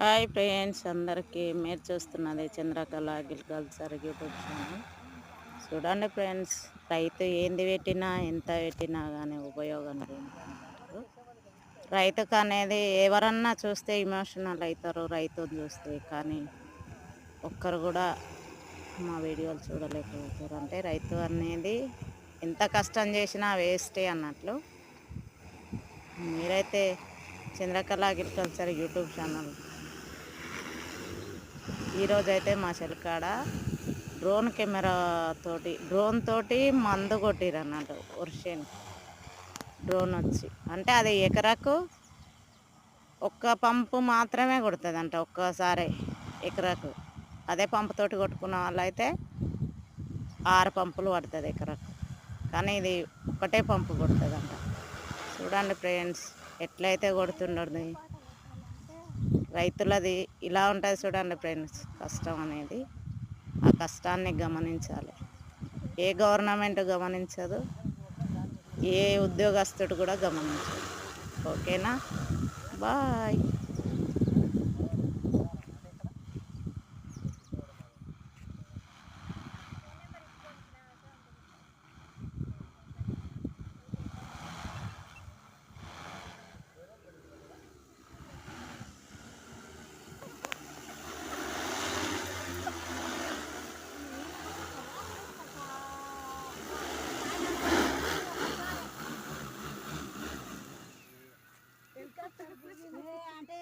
Hi friends, అందరికీ మీరు చూస్తున్నది చంద్రకళ అగ్రికల్చర్ యూట్యూబ్ ఛానల్. చూడండి ఫ్రెండ్స్, రైతు ఏంది పెట్టినా ఎంత పెట్టినా కానీ ఉపయోగం లేదంటారు. రైతుకు అనేది ఎవరన్నా చూస్తే ఎమోషనల్ అవుతారు రైతుని చూస్తే, కానీ ఒక్కరు కూడా మా వీడియోలు చూడలేకపోతారు. అంటే రైతు అనేది ఎంత కష్టం చేసినా వేస్టే అన్నట్లు. మీరైతే చంద్రకళ అగ్రికల్చర్ యూట్యూబ్ ఛానల్ ఈరోజైతే మా చెలకాడ డ్రోన్ తోటి మందు కొట్టిరు అన్నట్టు. వర్షానికి డ్రోన్ వచ్చి అంటే అది ఎకరాకు ఒక్క పంపు మాత్రమే కొడుతుంది అంట, ఒక్కసారి ఎకరాకు. అదే పంపుతోటి కొట్టుకున్న వాళ్ళైతే 6 పంపులు పడుతుంది ఎకరాకు, కానీ ఇది ఒకటే పంపు కొడుతుంది అంట. చూడండి ఫ్రెండ్స్, ఎట్లయితే కొడుతుండదు. రైతులది ఇలా ఉంటుంది చూడండి ఫ్రెండ్స్, కష్టం అనేది. ఆ కష్టాన్ని గమనించాలి. ఏ గవర్నమెంట్ గమనించదు, ఏ ఉద్యోగస్తుడు కూడా గమనించదు. ఓకేనా, బాయ్. అంటే